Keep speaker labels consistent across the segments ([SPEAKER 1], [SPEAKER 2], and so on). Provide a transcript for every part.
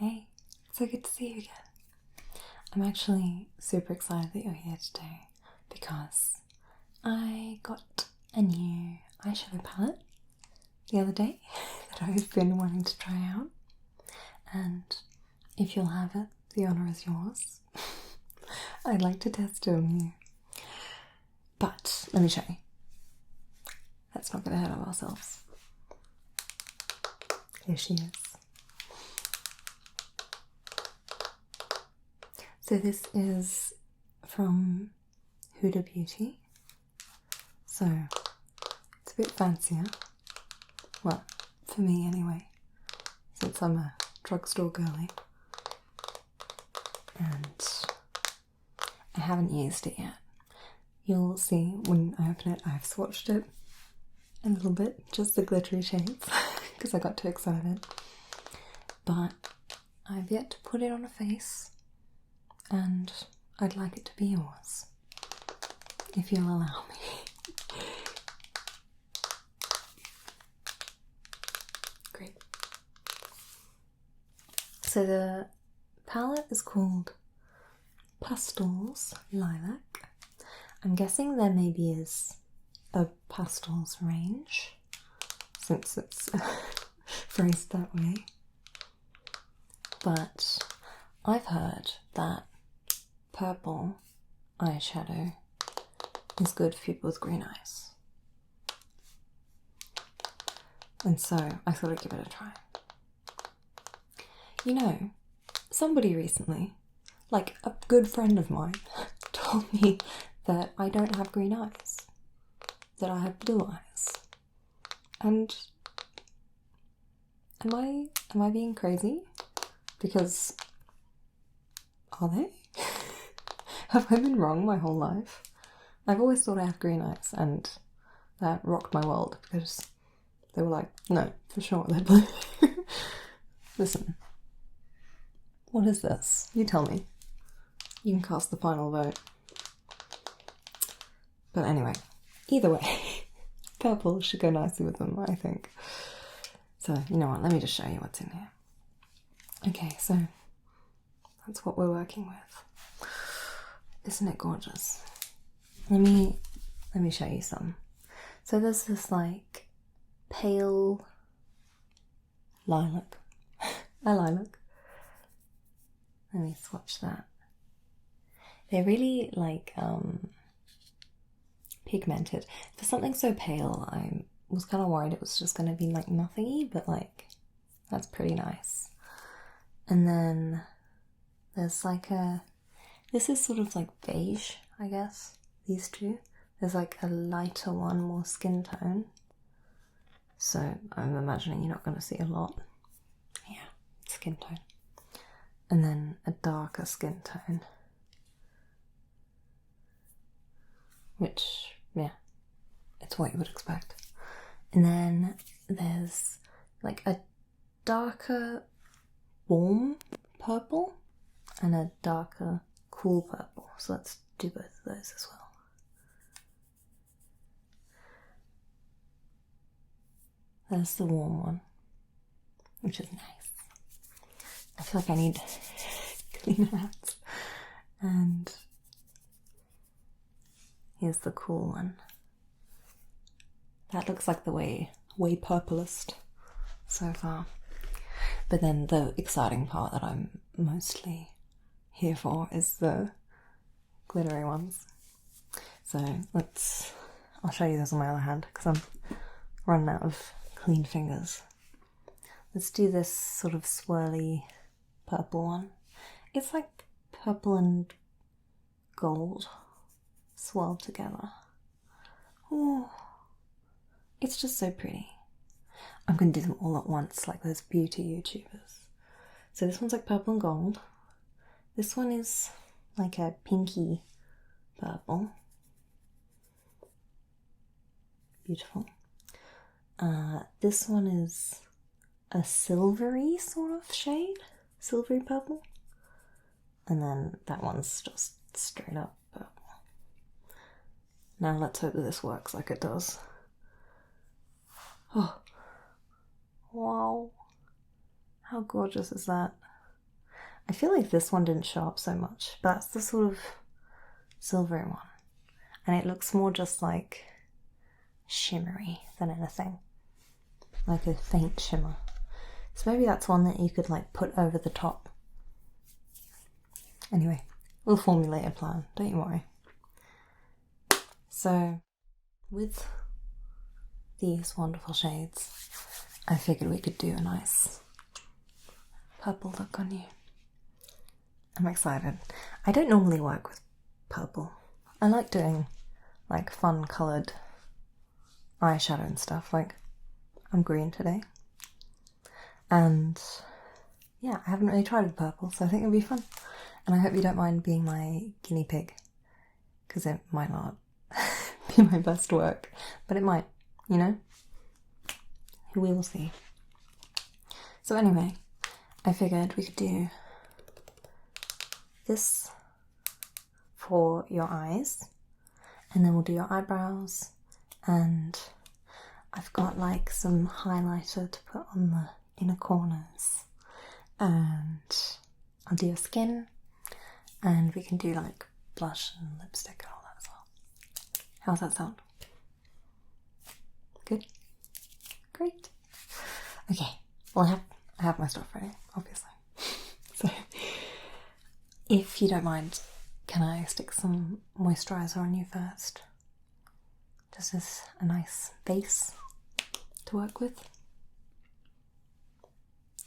[SPEAKER 1] Hey, so good to see you again. I'm actually super excited that you're here today because I got a new eyeshadow palette the other day that I've been wanting to try out, and if you'll have it, the honour is yours. I'd like to test it on you. But let me show you. Let's not get ahead of ourselves. Here she is. So this is from Huda Beauty. So it's a bit fancier. Well, for me anyway, since I'm a drugstore girly. And I haven't used it yet. You'll see when I open it, I've swatched it a little bit, just the glittery shades, because I got too excited. But I've yet to put it on a face, and I'd like it to be yours, if you'll allow me. Great. So the palette is called Pastels Lilac. I'm guessing there maybe is a pastels range, since it's phrased that way. But I've heard that purple eyeshadow is good for people with green eyes. And so I thought I'd give it a try. You know, somebody recently, like a good friend of mine, told me that I don't have green eyes, that I have blue eyes. And am I being crazy? Because are they? Have I been wrong my whole life? I've always thought I have green eyes, and that rocked my world because they were like, no, for sure they're blue. Listen, what is this? You tell me. You can cast the final vote. But anyway, either way, purple should go nicely with them, I think. So, you know what, let me just show you what's in here. Okay, so that's what we're working with. Isn't it gorgeous? Let me show you some. So there's this like pale lilac. A lilac. Let me swatch that. They're really like pigmented. For something so pale, I was kind of worried it was just going to be like nothingy, but like that's pretty nice. And then there's like this is sort of like beige, I guess, these two. There's like a lighter one, more skin tone. So I'm imagining you're not going to see a lot. Yeah, skin tone. And then a darker skin tone. Which, yeah, it's what you would expect. And then there's like a darker warm purple and a darker cool purple. So let's do both of those as well. There's the warm one, which is nice. I feel like I need clean hands. And here's the cool one. That looks like the way purplest so far. But then the exciting part that I'm mostly here for is the glittery ones. So I'll show you those on my other hand because I'm running out of clean fingers. Let's do this sort of swirly purple one. It's like purple and gold swirled together. Ooh, it's just so pretty. I'm going to do them all at once like those beauty YouTubers. So this one's like purple and gold. This one is like a pinky purple. Beautiful. This one is a silvery sort of shade. Silvery purple. And then that one's just straight up purple. Now let's hope that this works like it does. Oh, wow. How gorgeous is that? I feel like this one didn't show up so much, but that's the sort of silvery one. And it looks more just like shimmery than anything. Like a faint shimmer. So maybe that's one that you could like put over the top. Anyway, we'll formulate a plan, don't you worry. So, with these wonderful shades, I figured we could do a nice purple look on you. I'm excited. I don't normally work with purple. I like doing like fun coloured eyeshadow and stuff. Like, I'm green today. And yeah, I haven't really tried with purple, so I think it'll be fun. And I hope you don't mind being my guinea pig, because it might not be my best work, but it might, you know? We will see. So anyway, I figured we could do this for your eyes, and then we'll do your eyebrows, and I've got like some highlighter to put on the inner corners, and I'll do your skin, and we can do like blush and lipstick and all that as well. How's that sound? Good? Great. Okay, well I have my stuff ready, obviously. So, if you don't mind, can I stick some moisturiser on you first? Just as a nice base to work with.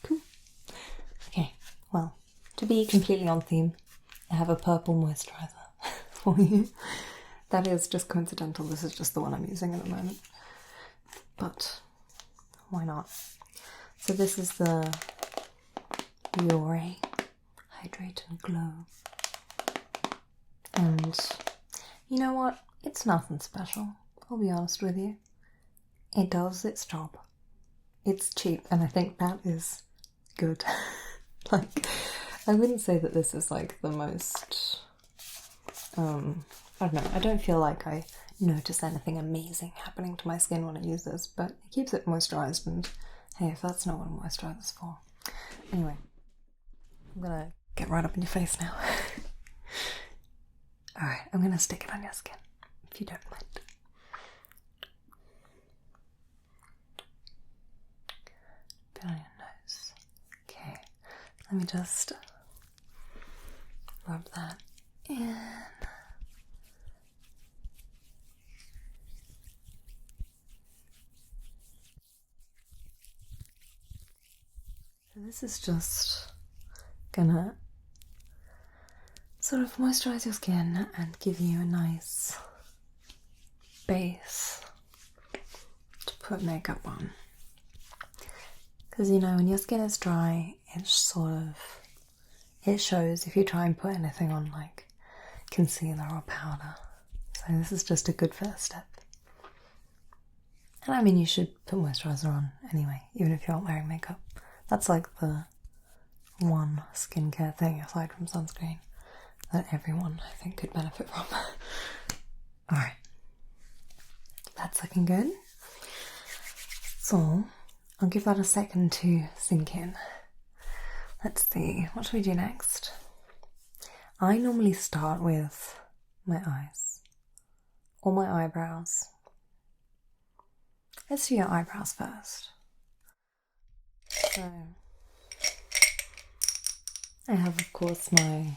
[SPEAKER 1] Cool. Okay, well, to be completely on theme, I have a purple moisturiser for you. That is just coincidental, this is just the one I'm using at the moment. But why not? So this is the Biore Hydrate and Glow. And you know what? It's nothing special, I'll be honest with you. It does its job. It's cheap, and I think that is good. Like, I wouldn't say that this is like the most, I don't know, I don't feel like I notice anything amazing happening to my skin when I use this, but it keeps it moisturised, and hey, if that's not what moisturizer's for. Anyway, I'm gonna get right up in your face now. Alright, I'm gonna stick it on your skin, if you don't mind. Put it on your nose. Okay, let me just rub that in. So this is just gonna sort of moisturize your skin and give you a nice base to put makeup on. Because you know, when your skin is dry, it shows if you try and put anything on like concealer or powder. So this is just a good first step. And I mean, you should put moisturizer on anyway, even if you aren't wearing makeup. That's like the one skincare thing aside from sunscreen that everyone, I think, could benefit from. Alright, that's looking good. So, I'll give that a second to sink in. Let's see, what should we do next? I normally start with my eyes or my eyebrows. Let's do your eyebrows first. So, I have, of course, my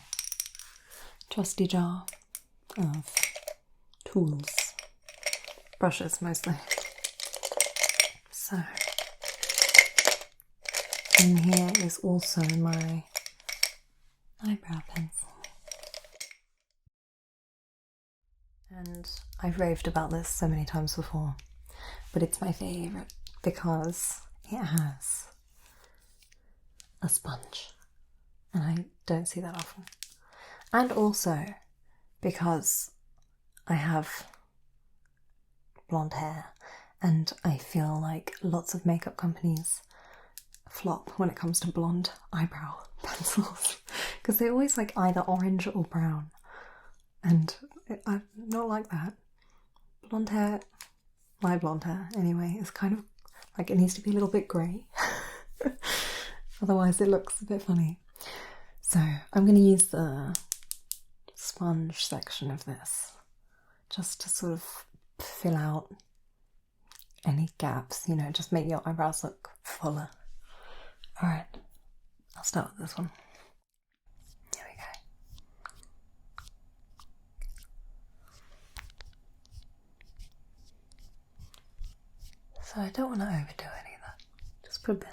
[SPEAKER 1] trusty jar of tools, brushes mostly. So, in here is also my eyebrow pencil. And I've raved about this so many times before, but it's my favourite because it has a sponge, and I don't see that often. And also because I have blonde hair, and I feel like lots of makeup companies flop when it comes to blonde eyebrow pencils because they're always like either orange or brown, and I'm not like that. Blonde hair, my blonde hair anyway, is kind of like, it needs to be a little bit grey. Otherwise it looks a bit funny. So I'm going to use the sponge section of this just to sort of fill out any gaps, you know, just make your eyebrows look fuller. Alright, I'll start with this one. Here we go. So I don't want to overdo it either, just put a bit.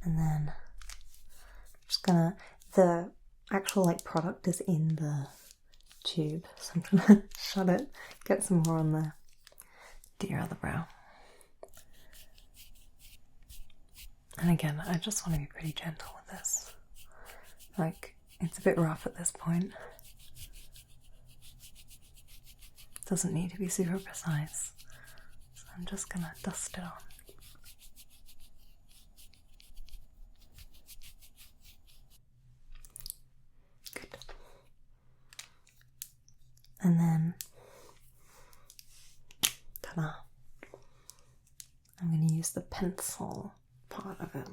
[SPEAKER 1] And then I'm just gonna, the actual like product is in the tube, so I'm gonna shut it, get some more on the dear other brow. And again, I just want to be pretty gentle with this. Like, it's a bit rough at this point. It doesn't need to be super precise. So I'm just gonna dust it on. Good. And then, ta-da! I'm going to use the pencil part of it,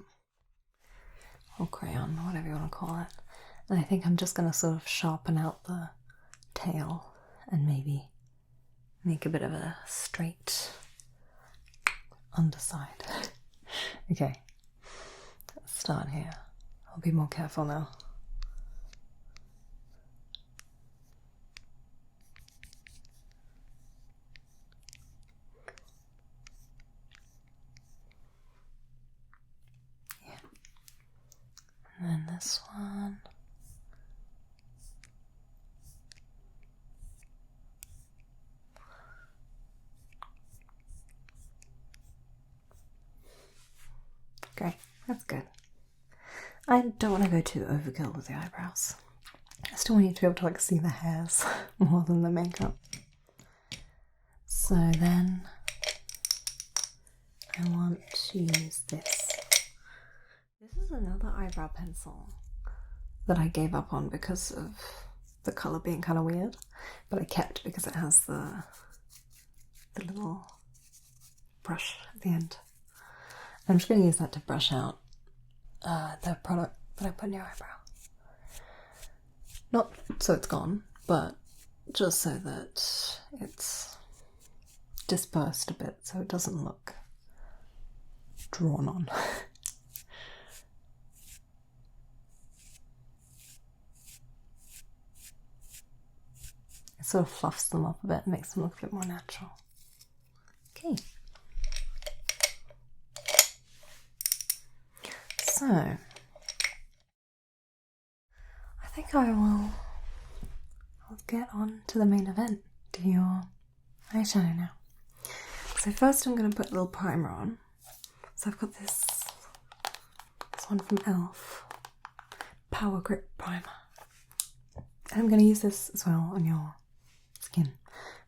[SPEAKER 1] or crayon, whatever you want to call it. And I think I'm just going to sort of sharpen out the tail and maybe make a bit of a straight underside. Okay, let's start here. I'll be more careful now. And then this one. Great, that's good. I don't want to go too overkill with the eyebrows. I still want you to be able to like see the hairs more than the makeup. So then I want to use this. This is another eyebrow pencil that I gave up on because of the colour being kind of weird, but I kept because it has the little brush at the end. I'm just going to use that to brush out the product that I put in your eyebrow. Not so it's gone, but just so that it's dispersed a bit so it doesn't look drawn on. It sort of fluffs them up a bit and makes them look a bit more natural. Okay. So, I think I'll get on to the main event, do your eyeshadow now. So first I'm going to put a little primer on. So I've got this one from e.l.f. Power Grip Primer. And I'm going to use this as well on your skin.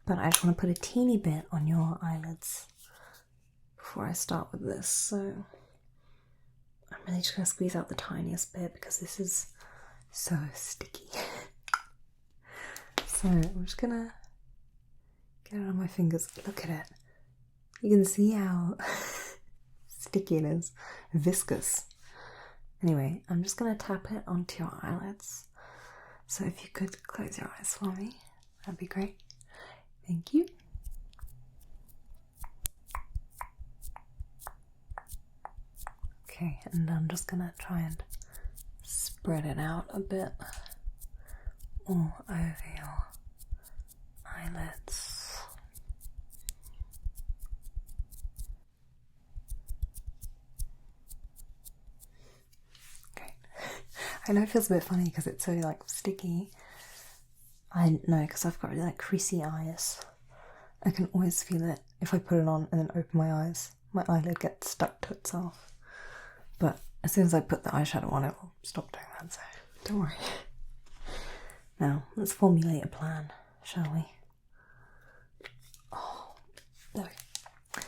[SPEAKER 1] But I just want to put a teeny bit on your eyelids before I start with this. So I'm really just going to squeeze out the tiniest bit because this is so sticky. So I'm just going to get it on my fingers. Look at it. You can see how sticky it is. Viscous. Anyway, I'm just going to tap it onto your eyelids. So if you could close your eyes for me, that'd be great. Thank you. Okay, and I'm just gonna try and spread it out a bit all over your eyelids. Great. I know it feels a bit funny because it's so like sticky. I know, because I've got really like creasy eyes. I can always feel it if I put it on and then open my eyes. My eyelid gets stuck to itself. But as soon as I put the eyeshadow on, it will stop doing that, so don't worry. Now, let's formulate a plan, shall we? Oh, there we go.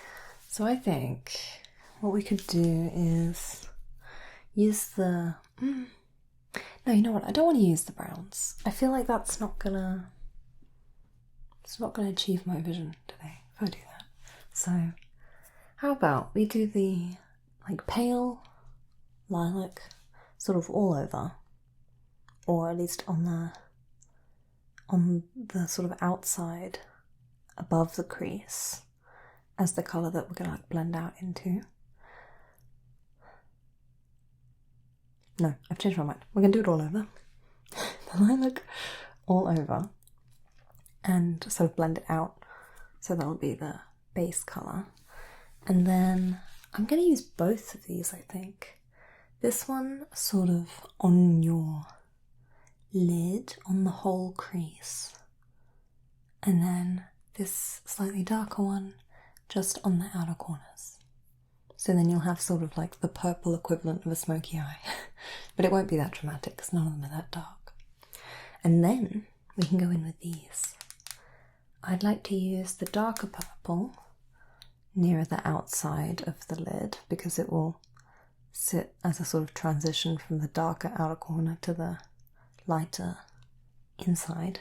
[SPEAKER 1] So I think what we could do is use the... No, you know what? I don't want to use the browns. I feel like that's not gonna... It's not gonna achieve my vision today if I do that. So, how about we do the like pale lilac sort of all over, or at least on the sort of outside above the crease as the colour that we're gonna like blend out into. No, I've changed my mind. We're gonna do it all over. The lilac all over and sort of blend it out, so that'll be the base colour. And then I'm gonna use both of these, I think. This one sort of on your lid, on the whole crease, and then this slightly darker one just on the outer corners. So then you'll have sort of like the purple equivalent of a smoky eye. But it won't be that dramatic because none of them are that dark. And then we can go in with these. I'd like to use the darker purple nearer the outside of the lid because it will sit as a sort of transition from the darker outer corner to the lighter inside.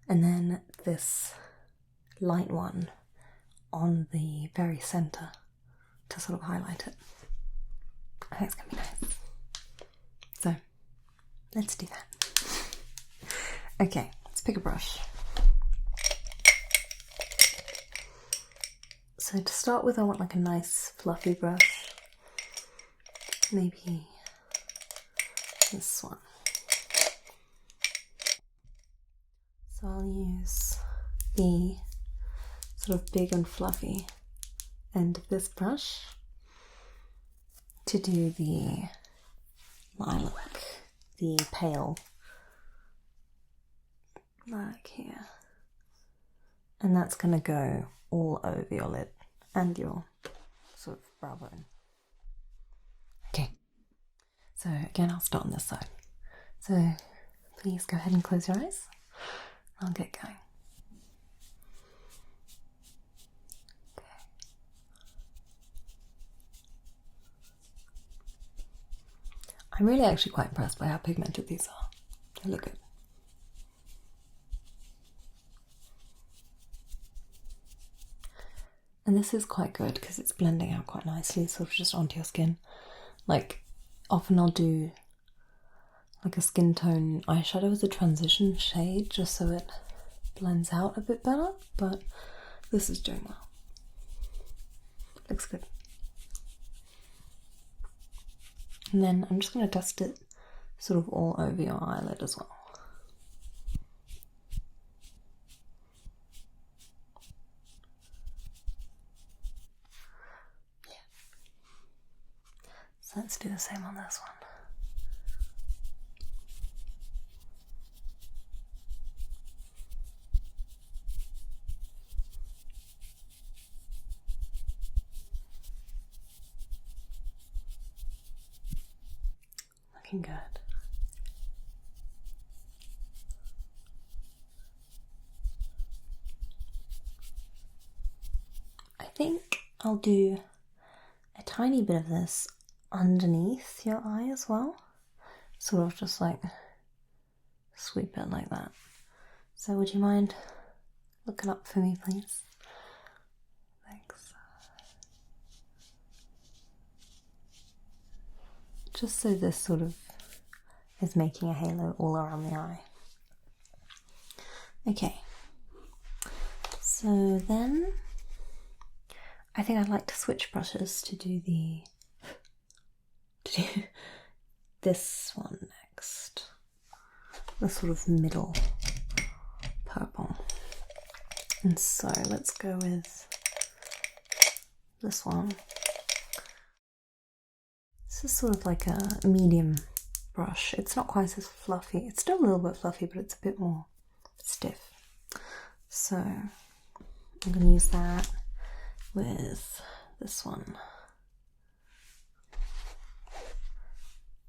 [SPEAKER 1] And then this light one on the very centre to sort of highlight it. I think it's gonna be nice. So let's do that. Okay, let's pick a brush. So to start with, I want like a nice fluffy brush. Maybe this one. So I'll use the sort of big and fluffy end of this brush to do the lilac, the pale lilac here. And that's going to go all over your lid and your sort of brow bone. Okay, so again I'll start on this side. So please go ahead and close your eyes. I'll get going. I'm really actually quite impressed by how pigmented these are. They look good. And this is quite good because it's blending out quite nicely, sort of just onto your skin. Like, often I'll do like a skin tone eyeshadow as a transition shade just so it blends out a bit better, but this is doing well. Looks good. And then I'm just going to dust it sort of all over your eyelid as well. Yeah. So let's do the same on this one. Looking good. I think I'll do a tiny bit of this underneath your eye as well. Sort of just like sweep it like that. So would you mind looking up for me, please? Thanks. Just so this sort of is making a halo all around the eye. Okay, so then I think I'd like to switch brushes to do this one next. The sort of middle purple. And so let's go with this one. This is sort of like a medium brush. It's not quite as fluffy. It's still a little bit fluffy, but it's a bit more stiff. So I'm going to use that with this one.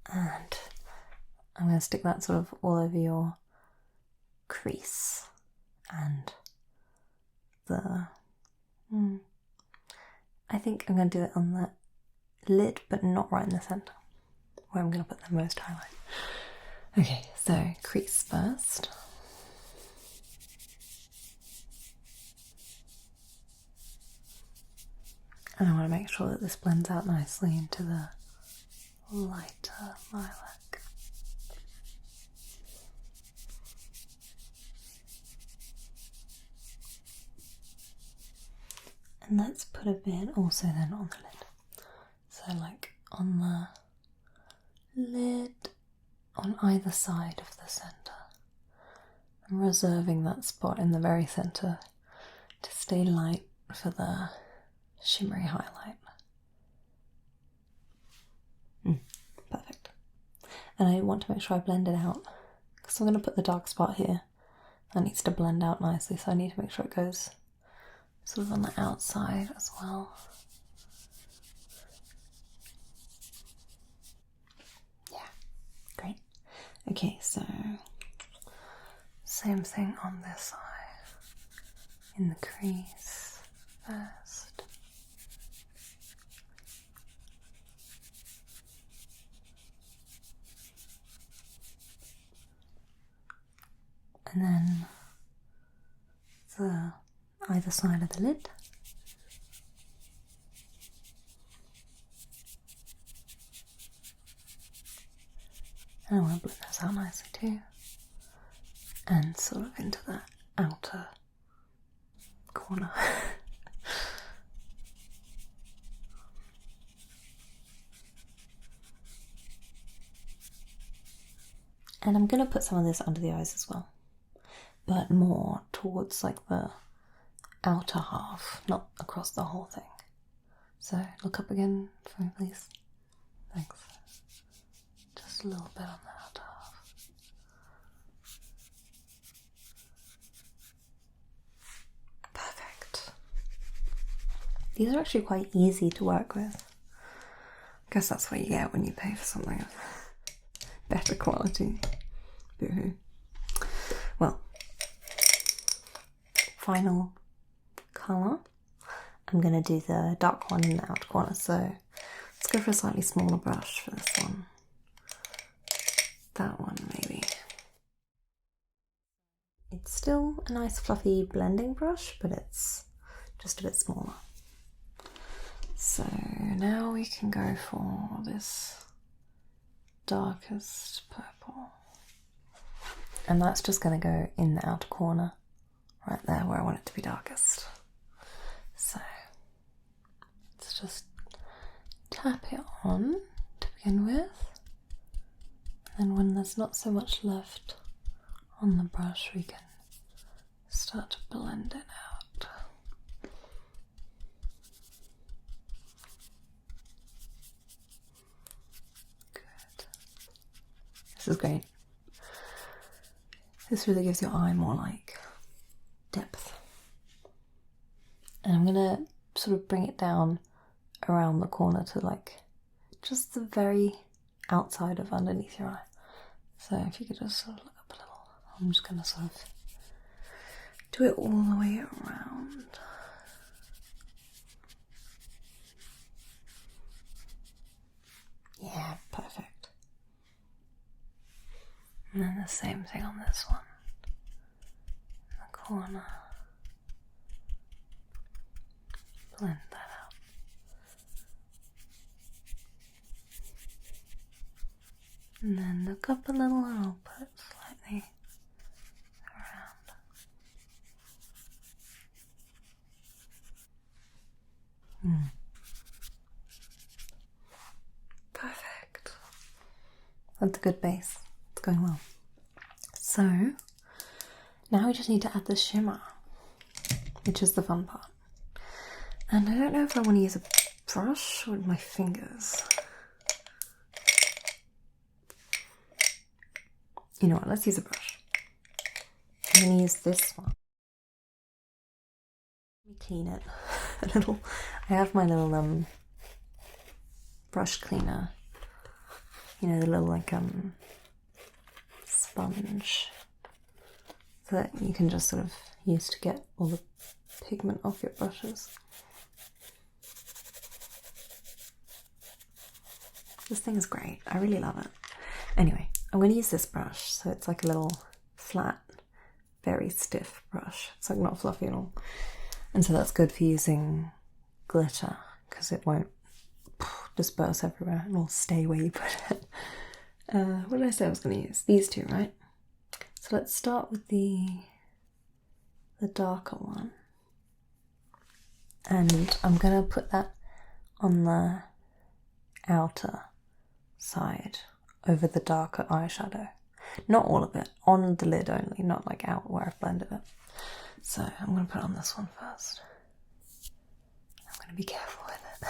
[SPEAKER 1] And I'm going to stick that sort of all over your crease and the... I think I'm going to do it on the lid, but not right in the centre, where I'm going to put the most highlight. Okay, so crease first. And I want to make sure that this blends out nicely into the lighter lilac. And let's put a bit also then on the lid. So like on the lid on either side of the centre. I'm reserving that spot in the very centre to stay light for the shimmery highlight. Perfect. And I want to make sure I blend it out because I'm going to put the dark spot here. That needs to blend out nicely, so I need to make sure it goes sort of on the outside as well. Yeah, great. Okay, so same thing on this eye, in the crease first. And then the either side of the lid. And I want to blend this out nicely too. And sort of into that outer corner. And I'm going to put some of this under the eyes as well, but more towards like the outer half, not across the whole thing. So look up again for me, please. Thanks. Just a little bit on the outer half. Perfect. These are actually quite easy to work with. I guess that's what you get when you pay for something of better quality. Boo-hoo. Well, final colour. I'm going to do the dark one in the outer corner, so let's go for a slightly smaller brush for this one. That one maybe. It's still a nice fluffy blending brush, but it's just a bit smaller. So now we can go for this darkest purple. And that's just going to go in the outer corner, right there where I want it to be darkest. So let's just tap it on to begin with. And when there's not so much left on the brush, we can start to blend it out. Good. This is great. This really gives your eye more like depth. And I'm gonna sort of bring it down around the corner to like just the very outside of underneath your eye. So if you could just sort of look up a little, I'm just gonna sort of do it all the way around. Yeah, perfect. And then the same thing on this one, in the corner. Blend that out. And then look up a little and I'll put slightly around. Perfect. That's a good base. It's going well. So now we just need to add the shimmer, which is the fun part. And I don't know if I want to use a brush or my fingers. You know what, let's use a brush. I'm going to use this one. Let me clean it a little. I have my little brush cleaner. You know, the little like sponge that you can just sort of use to get all the pigment off your brushes. This thing is great. I really love it. Anyway, I'm going to use this brush. So it's like a little flat, very stiff brush. It's like not fluffy at all. And so that's good for using glitter because it won't disperse everywhere and will stay where you put it. What did I say I was going to use? These two, right? So let's start with the darker one. And I'm going to put that on the outer side over the darker eyeshadow. Not all of it, on the lid only, not like out where I've blended it. So I'm going to put on this one first. I'm going to be careful with it.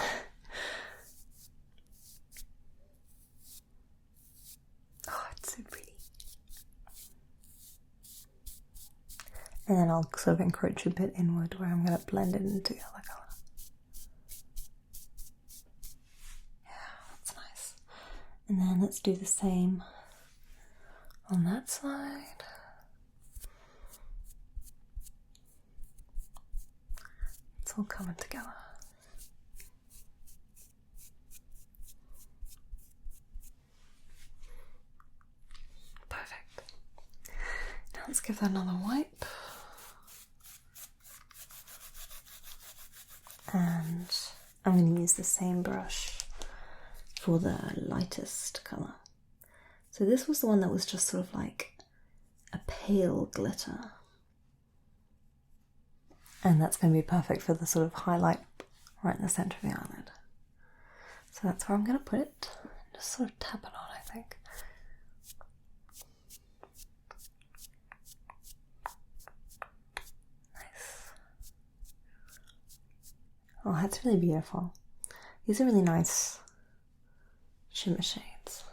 [SPEAKER 1] Oh, it's so pretty. And then I'll sort of encroach a bit inward where I'm going to blend it into the other colour. Yeah, that's nice. And then let's do the same on that side. It's all coming together. Perfect. Now let's give that another wipe. And I'm going to use the same brush for the lightest colour. So this was the one that was just sort of like a pale glitter. And that's going to be perfect for the sort of highlight right in the centre of the eyelid. So that's where I'm going to put it. Just sort of tap it on, I think. Oh, that's really beautiful. These are really nice shimmer shades.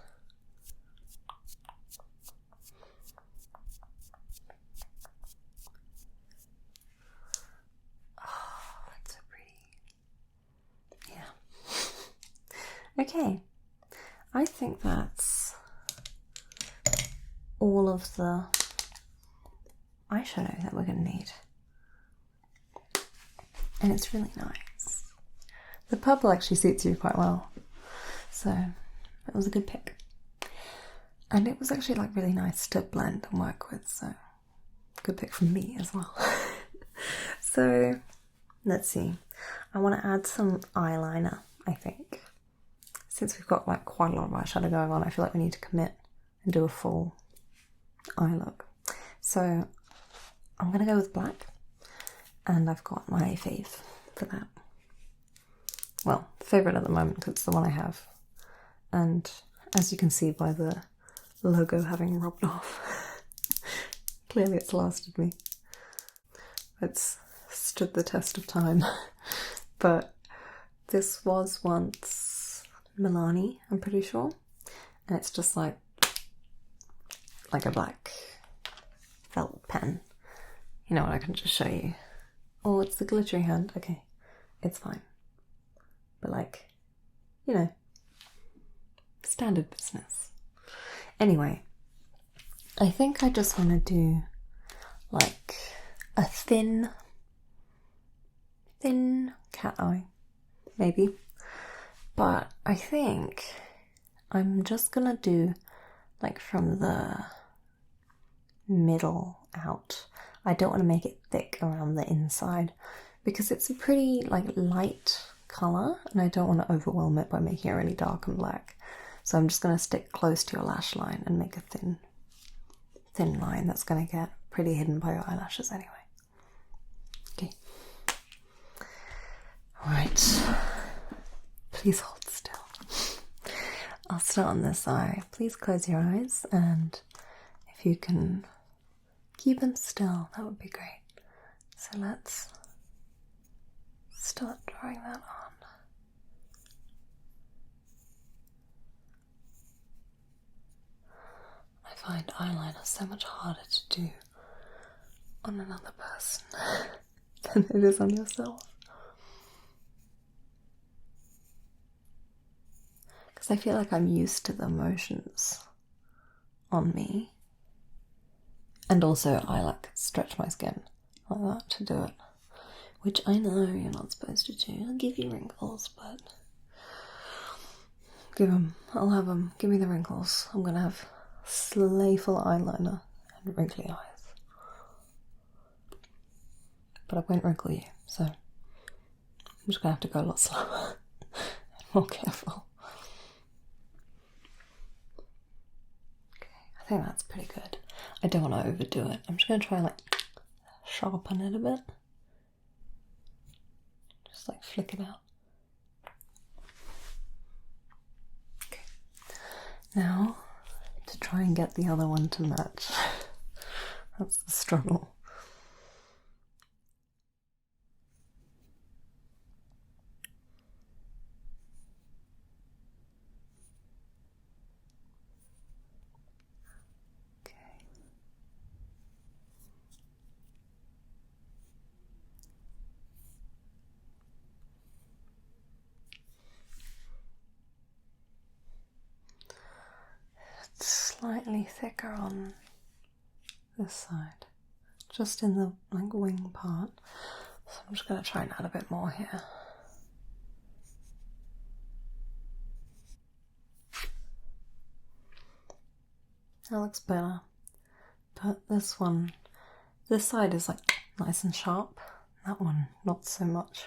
[SPEAKER 1] Oh, that's so pretty. Yeah. Okay. I think that's all of the eyeshadow that we're going to need. And it's really nice. The purple actually suits you quite well, so it was a good pick. And it was actually like really nice to blend and work with, so good pick from me as well. So let's see. I want to add some eyeliner, I think. Since we've got like quite a lot of eyeshadow going on, I feel like we need to commit and do a full eye look. So I'm going to go with black, and I've got my fave for that. Well, favourite at the moment, because it's the one I have. And as you can see by the logo having rubbed off, clearly it's lasted me. It's stood the test of time. But this was once Milani, I'm pretty sure. And it's just like a black felt pen. You know what, I can just show you. Oh, it's the glittery hand. Okay, it's fine. But like, you know, standard business. Anyway, I think I just want to do like a thin cat eye, maybe. But I think I'm just gonna do like from the middle out. I don't want to make it thick around the inside because it's a pretty like light colour and I don't want to overwhelm it by making it really dark and black. So I'm just going to stick close to your lash line and make a thin line that's going to get pretty hidden by your eyelashes anyway. Okay. Alright. Please hold still. I'll start on this eye. Please close your eyes, and if you can keep them still, that would be great. So let's start drawing that on. I find eyeliner so much harder to do on another person than it is on yourself. Because I feel like I'm used to the motions on me. And also I like stretch my skin like that to do it. Which I know you're not supposed to do. I'll give you wrinkles, but give them. I'll have them. Give me the wrinkles. I'm gonna have slayful eyeliner and wrinkly eyes. But I won't wrinkle you, so I'm just gonna have to go a lot slower and more careful. Okay, I think that's pretty good. I don't want to overdo it. I'm just gonna try and like sharpen it a bit. Just like flick it out. Okay. Now to try and get the other one to match. That's the struggle. Slightly thicker on this side, just in the like wing part. So I'm just going to try and add a bit more here. That looks better, but this one, this side is like nice and sharp. That one, not so much.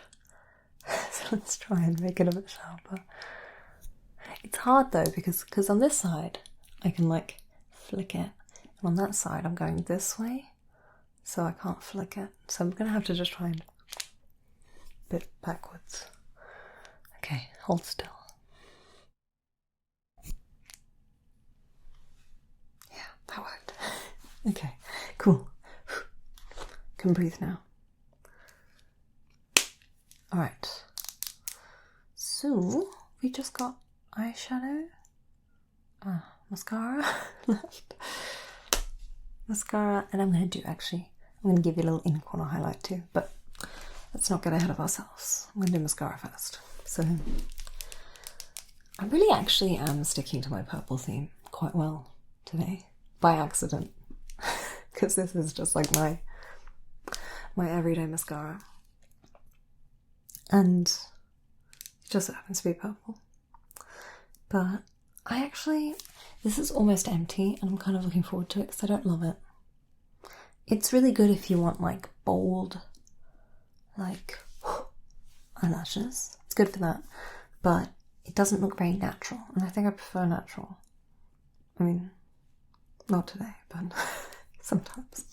[SPEAKER 1] So let's try and make it a bit sharper. It's hard though because on this side I can like flick it, and on that side I'm going this way, so I can't flick it. So I'm gonna have to just try and bit backwards. Okay, hold still. Yeah, that worked. Okay, cool. Can breathe now. Alright. So we just got eyeshadow. Mascara left. Mascara, and I'm going to do I'm going to give you a little inner corner highlight too, but let's not get ahead of ourselves. I'm going to do mascara first. So I really actually am sticking to my purple theme quite well today, by accident, because this is just like my everyday mascara, and it just happens to be purple. But this is almost empty, and I'm kind of looking forward to it because I don't love it. It's really good if you want like bold, like eyelashes. It's good for that, but it doesn't look very natural, and I think I prefer natural. I mean, not today, but sometimes.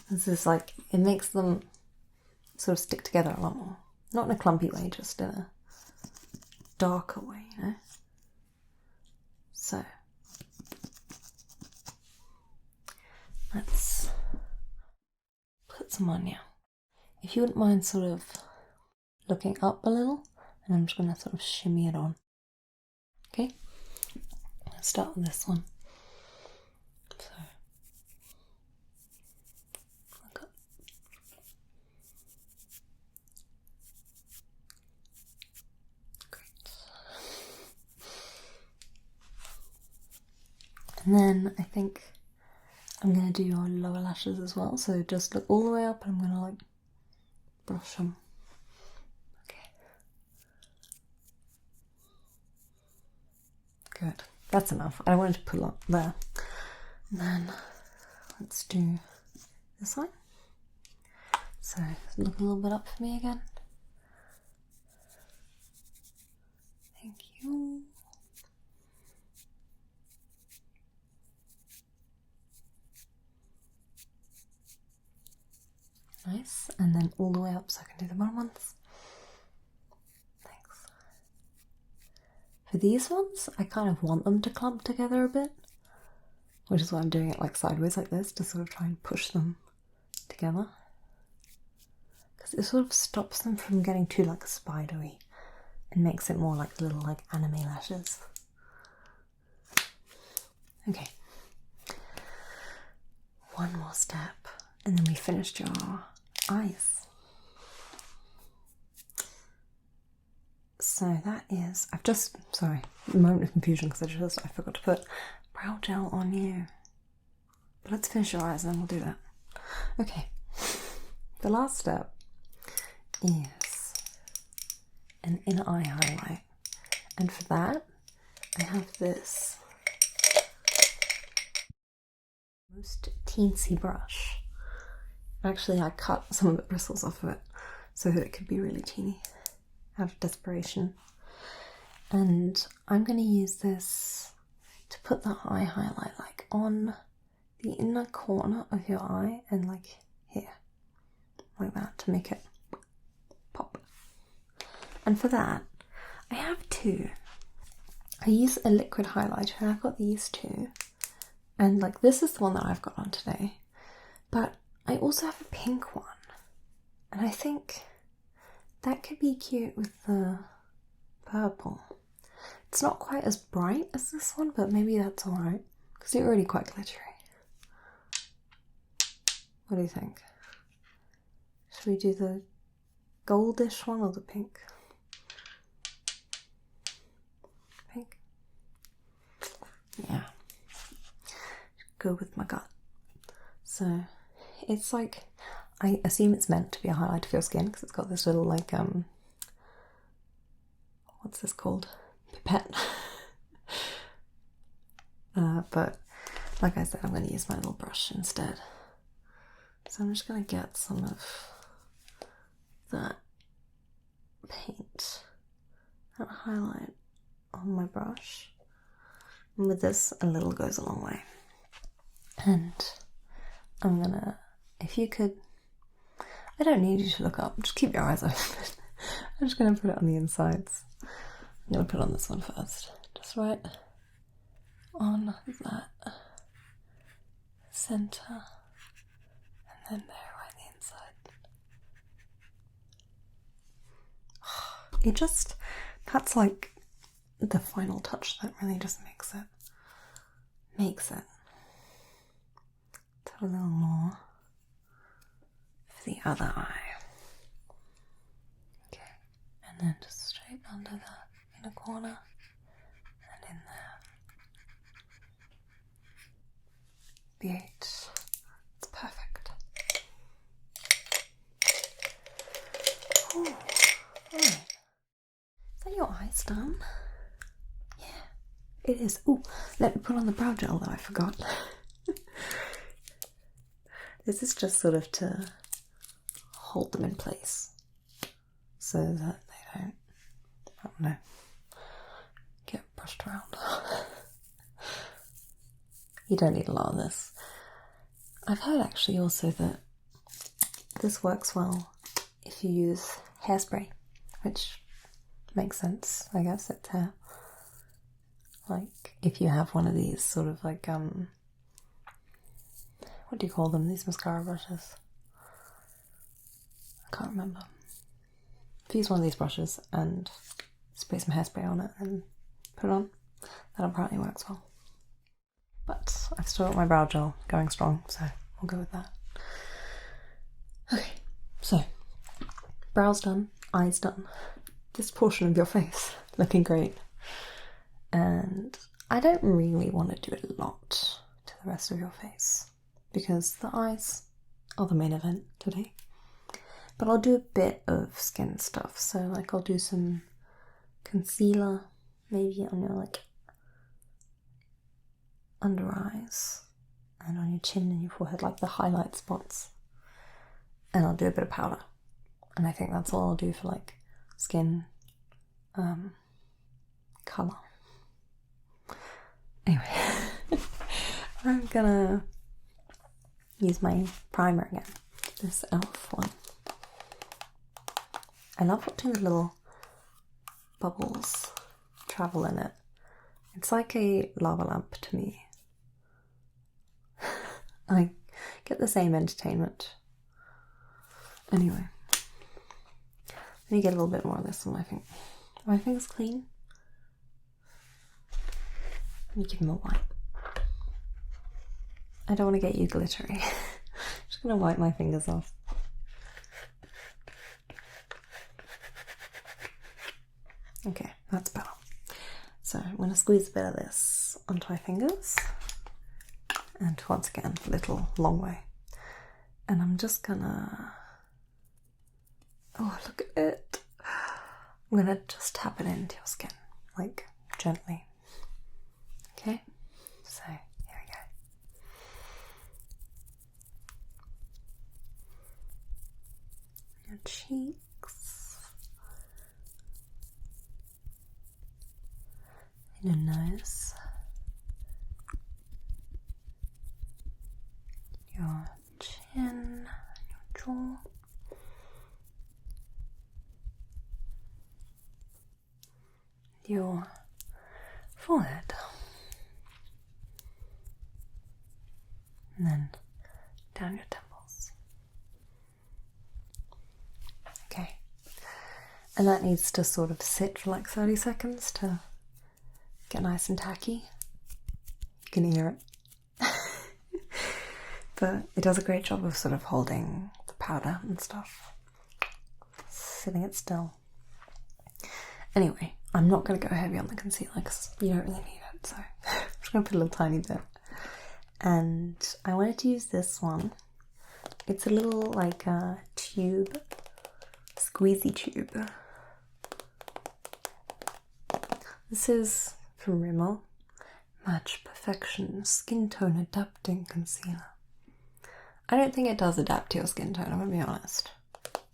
[SPEAKER 1] This is like, it makes them sort of stick together a lot more. Not in a clumpy way, just in a darker way, you know? So, let's put some on now. If you wouldn't mind sort of looking up a little, and I'm just going to sort of shimmy it on. Okay? Let's start with this one. So, look up. Great. And then I think I'm going to do your lower lashes as well. So just look all the way up, and I'm going to like brush them. Okay. Good. That's enough. I wanted to put a lot there. And then let's do this one. So look a little bit up for me again. Thank you. Nice, and then all the way up so I can do the bottom ones. Thanks. For these ones, I kind of want them to clump together a bit, which is why I'm doing it like sideways like this, to sort of try and push them together. Because it sort of stops them from getting too like spidery and makes it more like little like anime lashes. Okay. One more step, and then we finished your eyes. So that is, sorry, a moment of confusion because I forgot to put brow gel on you. But let's finish your eyes and then we'll do that. Okay, the last step is an inner eye highlight. And for that, I have this most teensy brush. Actually, I cut some of the bristles off of it so that it could be really teeny out of desperation. And I'm going to use this to put the eye highlight like on the inner corner of your eye and like here, like that, to make it pop. And for that, I have two. I use a liquid highlighter, and I've got these two. And like this is the one that I've got on today. But I also have a pink one. And I think that could be cute with the purple. It's not quite as bright as this one, but maybe that's alright, because they're already quite glittery. What do you think? Should we do the goldish one or the pink? Pink? Yeah. Go with my gut. So, it's like, I assume it's meant to be a highlight for your skin, because it's got this little like, what's this called? Pipette. But like I said, I'm going to use my little brush instead. So I'm just going to get some of that paint, that highlight on my brush. And with this, a little goes a long way. And I'm going to, if you could, I don't need you to look up, just keep your eyes open. I'm just going to put it on the insides. I'm going to put on this one first, just right on that centre, and then there right the inside. It just, that's like the final touch that really just makes it a little more for the other eye. Okay, and then just straight under that inner corner and in there. Beaut. It's perfect. Oh, right. Is that your eyes done? Yeah, it is. Oh, let me put on the brow gel that I forgot. This is just sort of to hold them in place so that they don't, I don't know, get brushed around. You don't need a lot of this. I've heard actually also that this works well if you use hairspray, which makes sense, I guess. It's hair. Like if you have one of these sort of like what do you call them? These mascara brushes. I can't remember. If you use one of these brushes and spray some hairspray on it and put it on, that apparently works well. But I've still got my brow gel going strong, so we'll go with that. Okay, so brows done, eyes done. This portion of your face looking great. And I don't really want to do a lot to the rest of your face, because the eyes are the main event today. But I'll do a bit of skin stuff. So like I'll do some concealer, maybe on your like under eyes and on your chin and your forehead, like the highlight spots. And I'll do a bit of powder. And I think that's all I'll do for like skin colour. Anyway, I'm gonna use my primer again, this e.l.f. one. I love watching the little bubbles travel in it. It's like a lava lamp to me. I get the same entertainment. Anyway, let me get a little bit more of this on my finger. My finger's clean. Let me give them a wipe. I don't want to get you glittery. I'm just going to wipe my fingers off. Okay, that's better. So I'm going to squeeze a bit of this onto my fingers. And once again, a little long way. And I'm just gonna... Oh, look at it. I'm gonna just tap it into your skin, like gently. Okay? So, here we go. Your cheek. is your chin, your jaw, your forehead, and then down your temples. Okay, and that needs to sort of sit for like 30 seconds to get nice and tacky. You can hear it. But it does a great job of sort of holding the powder and stuff, sitting it still. Anyway, I'm not going to go heavy on the concealer because you don't really need it, so I'm just going to put a little tiny bit. And I wanted to use this one. It's a little like a tube, squeezy tube. This is from Rimmel, Match Perfection Skin Tone Adapting Concealer. I don't think it does adapt to your skin tone, I'm going to be honest,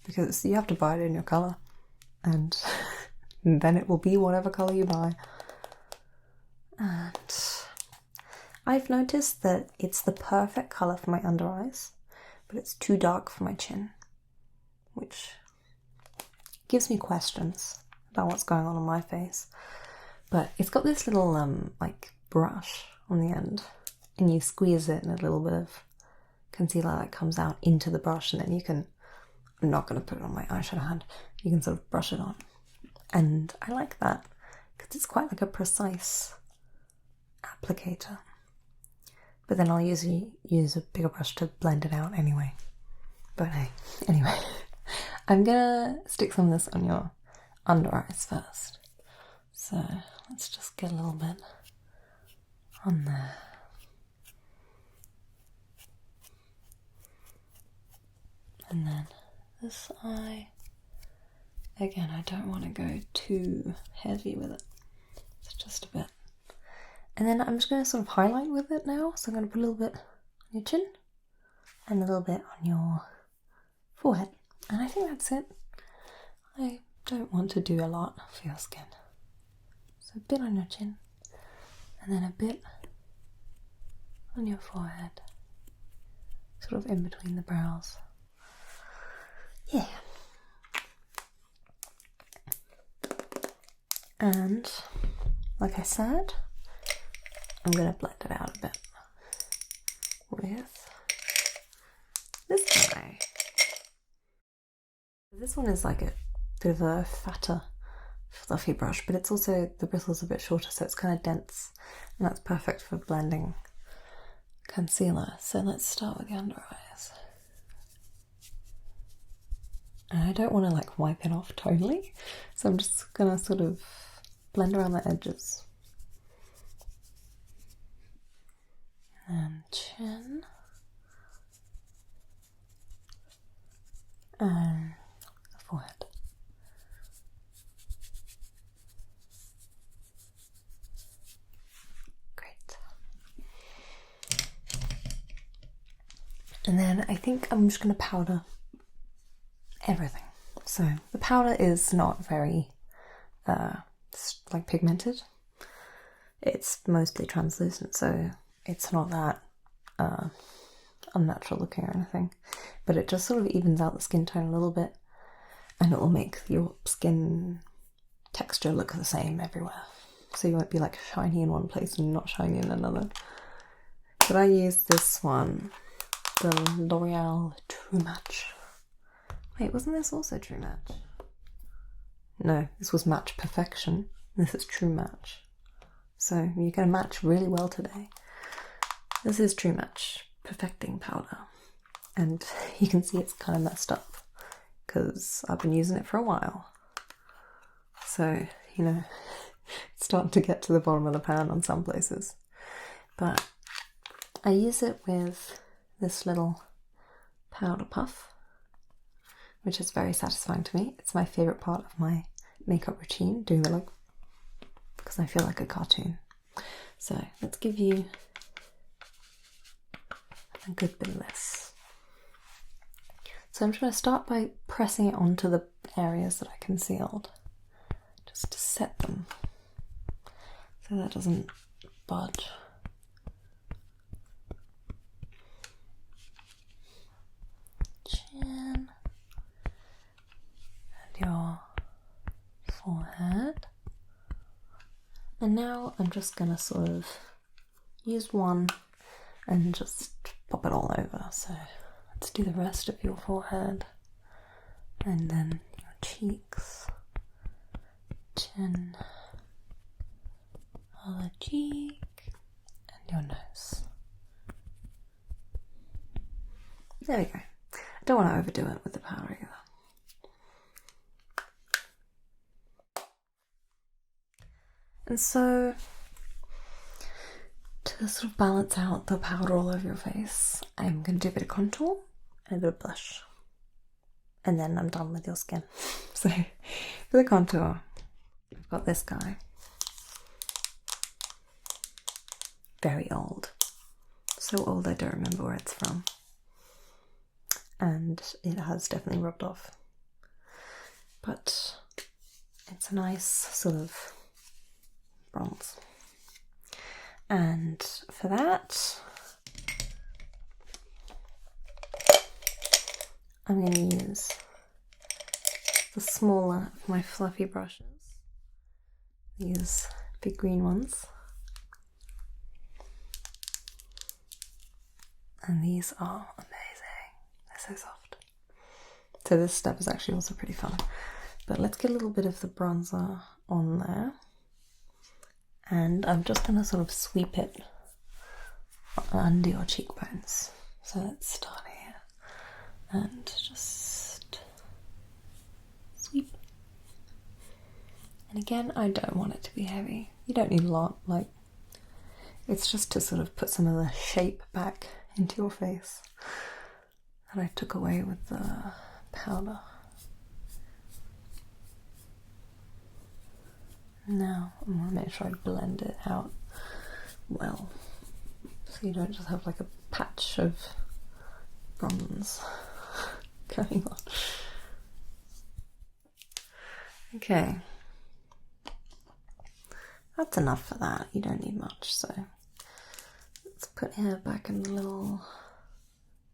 [SPEAKER 1] because you have to buy it in your colour, and then it will be whatever colour you buy. And I've noticed that it's the perfect colour for my under eyes, but it's too dark for my chin, which gives me questions about what's going on my face. But it's got this little like brush on the end, and you squeeze it and a little bit of concealer like comes out into the brush, and then you can, I'm not going to put it on my eyeshadow hand, you can sort of brush it on. And I like that because it's quite like a precise applicator. But then I'll usually use a bigger brush to blend it out anyway. But hey, anyway, I'm gonna stick some of this on your under eyes first. So let's just get a little bit on there. And then this eye. Again, I don't want to go too heavy with it. It's just a bit. And then I'm just going to sort of highlight with it now. So I'm going to put a little bit on your chin and a little bit on your forehead. And I think that's it. I don't want to do a lot for your skin. So a bit on your chin and then a bit on your forehead. Sort of in between the brows. Yeah. And like I said, I'm going to blend it out a bit with this guy. This one is like a bit of a fatter, fluffy brush, but it's also, the bristle's a bit shorter, so it's kind of dense, and that's perfect for blending concealer. So let's start with the under eyes. And I don't want to like wipe it off totally, so I'm just gonna sort of blend around the edges. And chin. And the forehead. Great. And then I think I'm just gonna powder everything. So the powder is not very like pigmented. It's mostly translucent, so it's not that unnatural looking or anything, but it just sort of evens out the skin tone a little bit, and it will make your skin texture look the same everywhere, so you won't be like shiny in one place and not shiny in another. But I use this one, the L'Oreal True Match. Wait, wasn't this also True Match? No, this was Match Perfection. This is True Match. So you're going to match really well today. This is True Match Perfecting Powder. And you can see it's kind of messed up because I've been using it for a while. So, you know, it's starting to get to the bottom of the pan on some places. But I use it with this little powder puff, which is very satisfying to me. It's my favourite part of my makeup routine, doing the look, because I feel like a cartoon. So let's give you a good bit of this. So I'm just going to start by pressing it onto the areas that I concealed, just to set them. so that doesn't budge. Chin and your forehead. And now I'm just gonna sort of use one and just pop it all over. So let's do the rest of your forehead and then your cheeks, chin, other cheek, and your nose. There we go. I don't want to overdo it with the powder either. And so, to sort of balance out the powder all over your face, I'm going to do a bit of contour and a bit of blush. And then I'm done with your skin. So, for the contour, I've got this guy. Very old. So old I don't remember where it's from. And it has definitely rubbed off. But it's a nice sort of bronze. And for that, I'm going to use the smaller of my fluffy brushes, these big green ones, and these are amazing, they're so soft. So this step is actually also pretty fun, but let's get a little bit of the bronzer on there. And I'm just going to sort of sweep it under your cheekbones. So let's start here and just sweep. And again, I don't want it to be heavy. You don't need a lot, like, it's just to sort of put some of the shape back into your face that I took away with the powder. Now I'm going to make sure I blend it out well, so you don't just have like a patch of bronze going on. Okay, that's enough for that, you don't need much, so let's put hair back in the little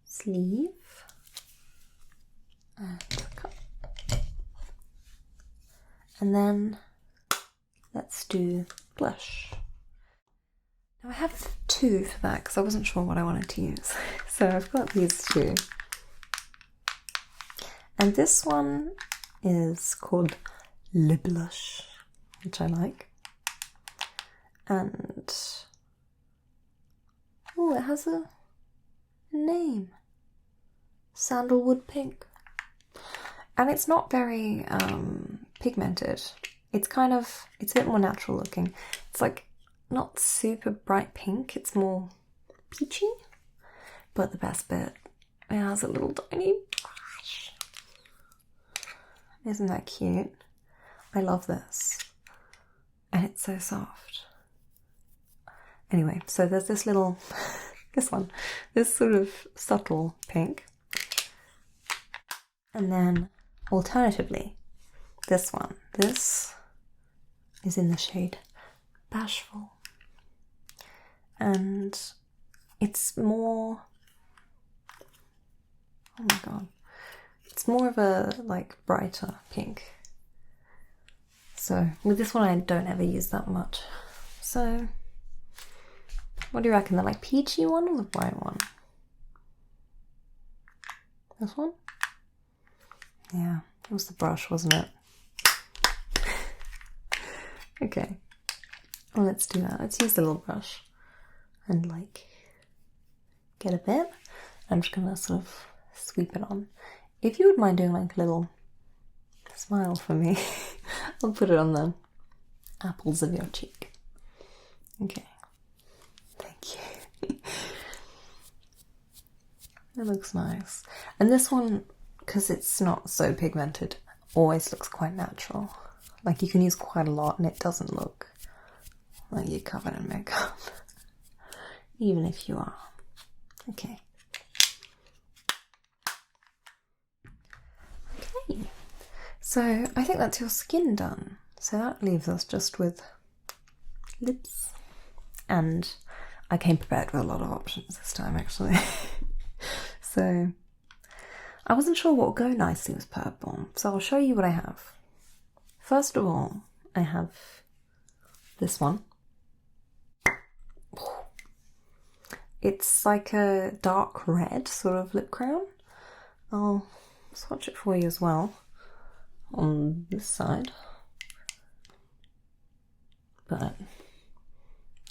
[SPEAKER 1] sleeve and cut. And then let's do blush. Now I have two for that because I wasn't sure what I wanted to use. So I've got these two. And this one is called Le Blush, which I like. And oh, it has a name. Sandalwood Pink. And it's not very pigmented. It's it's a bit more natural looking. It's like not super bright pink, it's more peachy. But the best bit, it has a little tiny brush. Isn't that cute? I love this. And it's so soft. Anyway, so there's this little, this sort of subtle pink. And then alternatively, this one. This is in the shade Bashful. And it's more, oh my god, it's more of a like brighter pink. So with this one I don't ever use that much. So what do you reckon, the like peachy one or the bright one? This one? Yeah, it was the brush, wasn't it? Okay, well, let's do that. Let's use the little brush and like get a bit. I'm just gonna sort of sweep it on. If you would mind doing like a little smile for me, I'll put it on the apples of your cheek. Okay, thank you. It looks nice. And this one, because it's not so pigmented, always looks quite natural. Like you can use quite a lot and it doesn't look like you're covered in makeup. Even if you are. Okay. Okay. So I think that's your skin done. So that leaves us just with lips. And I came prepared with a lot of options this time, actually. So I wasn't sure what would go nicely with purple, so I'll show you what I have. First of all, I have this one. It's like a dark red sort of lip crown. I'll swatch it for you as well on this side. But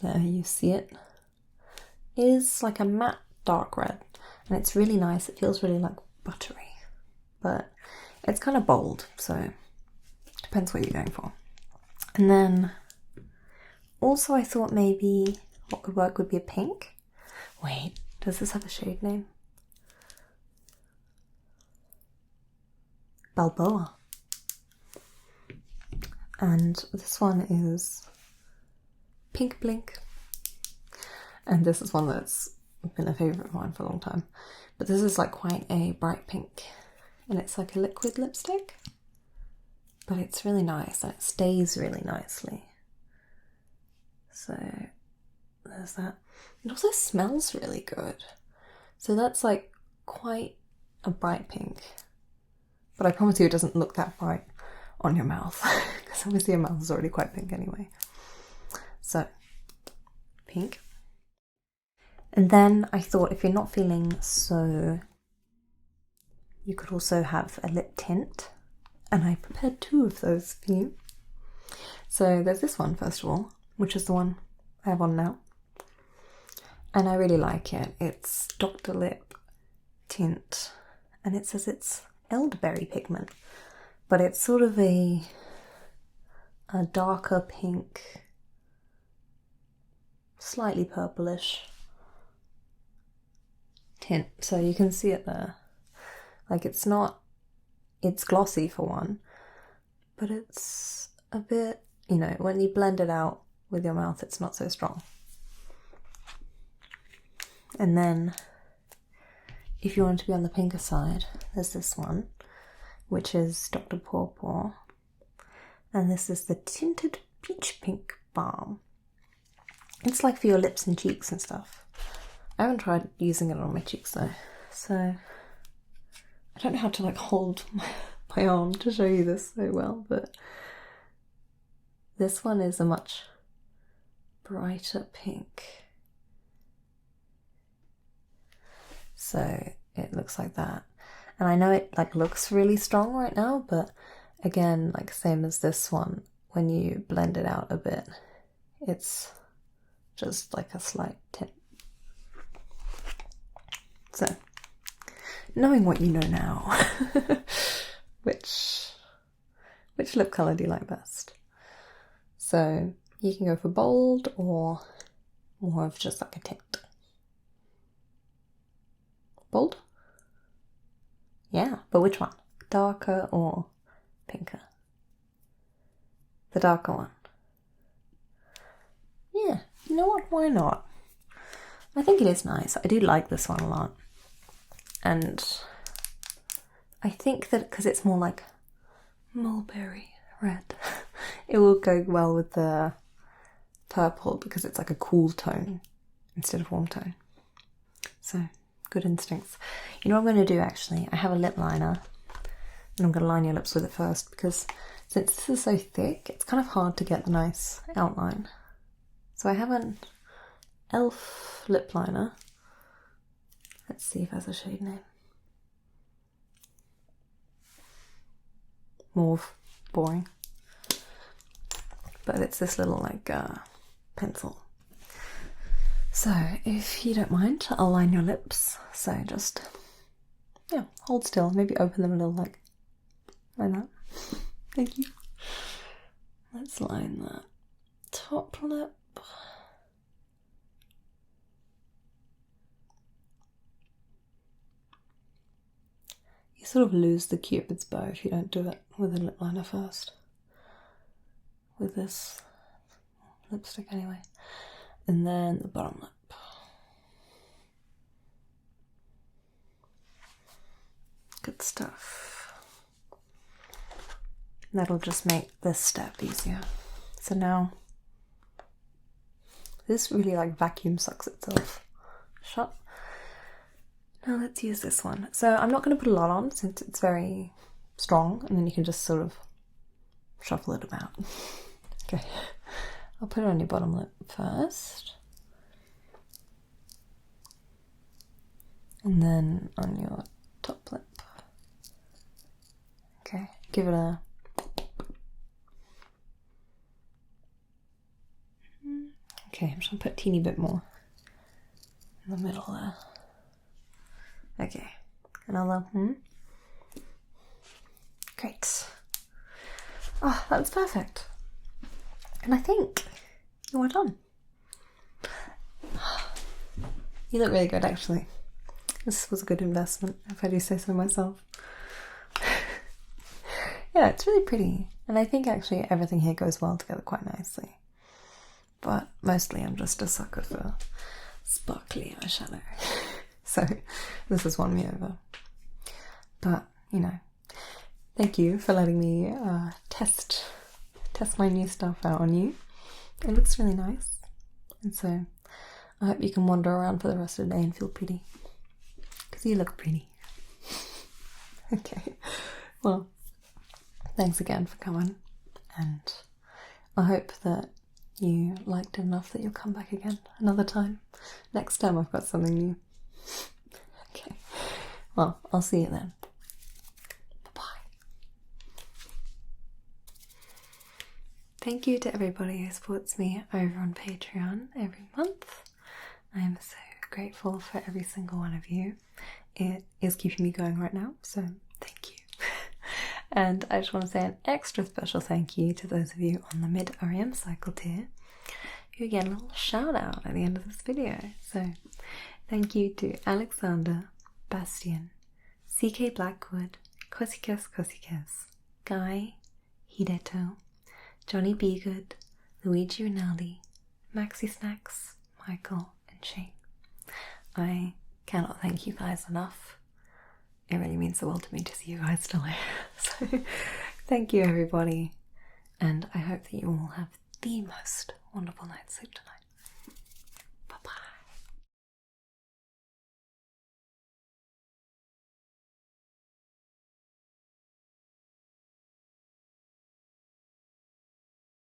[SPEAKER 1] there you see it. It is like a matte dark red and it's really nice. It feels really like buttery, but it's kind of bold, so depends what you're going for. And then also I thought maybe what could work would be a pink. Wait, does this have a shade name? Balboa. And this one is Pink Blink. And this is one that's been a favourite of mine for a long time. But this is like quite a bright pink. And it's like a liquid lipstick. But it's really nice and it stays really nicely. So there's that. It also smells really good. So that's like quite a bright pink. But I promise you it doesn't look that bright on your mouth. Because obviously your mouth is already quite pink anyway. So, pink. And then I thought if you're not feeling so, you could also have a lip tint. And I prepared 2 of those for you. So there's this one first of all, which is the one I have on now. And I really like it. It's Dr. Lip Tint. And it says it's elderberry pigment. But it's sort of a darker pink, slightly purplish tint. So you can see it there. Like it's glossy for one, but it's a bit, you know, when you blend it out with your mouth, it's not so strong. And then if you want to be on the pinker side, there's this one, which is Dr. Pawpaw. And this is the Tinted Peach Pink Balm. It's like for your lips and cheeks and stuff. I haven't tried using it on my cheeks though, so I don't know how to like hold my arm to show you this so well, but this one is a much brighter pink. So it looks like that. And I know it like looks really strong right now, but again, like same as this one, when you blend it out a bit, it's just like a slight tint. So, knowing what you know now, which lip colour do you like best? So you can go for bold or more of just like a tint. Bold? Yeah, but which one? Darker or pinker? The darker one. Yeah, you know what? Why not? I think it is nice. I do like this one a lot. And I think that because it's more like mulberry red, it will go well with the purple because it's like a cool tone instead of warm tone. So, good instincts. You know what I'm going to do actually? I have a lip liner and I'm going to line your lips with it first because since this is so thick, it's kind of hard to get the nice outline. So I have an e.l.f. lip liner. Let's see if it has a shade name. Mauve. Boring. But it's this little like pencil. So if you don't mind, I'll line your lips. So just, yeah, hold still. Maybe open them a little like that. Thank you. Let's line that top lip. You sort of lose the cupid's bow if you don't do it with a lip liner first. With this lipstick anyway. And then the bottom lip. Good stuff. That'll just make this step easier. So now This really like vacuum sucks itself shut. Now let's use this one. So I'm not going to put a lot on since it's very strong, and then you can just sort of shuffle it about. Okay, I'll put it on your bottom lip first. And then on your top lip. Okay, give it a... Okay, I'm just going to put a teeny bit more in the middle there. Okay, another. Great. Oh, that's perfect. And I think you are done. You look really good, actually. This was a good investment, if I do say so myself. Yeah, it's really pretty. And I think actually everything here goes well together quite nicely. But mostly I'm just a sucker for sparkly eyeshadow. So this has won me over. But, you know, thank you for letting me test my new stuff out on you. It looks really nice. And so I hope you can wander around for the rest of the day and feel pretty. Because you look pretty. Okay. Well, thanks again for coming. And I hope that you liked it enough that you'll come back again another time. Next time I've got something new. Okay. Well, I'll see you then. Thank you to everybody who supports me over on Patreon every month. I am so grateful for every single one of you. It is keeping me going right now, so thank you. And I just want to say an extra special thank you to those of you on the mid-REM cycle tier who get a little shout out at the end of this video. So thank you to Alexander, Bastian, CK Blackwood, Kosikes, Guy, Hideto, Johnny Begood, Luigi Rinaldi, Maxi Snacks, Michael, and Shane. I cannot thank you guys enough. It really means the world to me to see you guys still here. So thank you everybody, and I hope that you all have the most wonderful night's sleep tonight.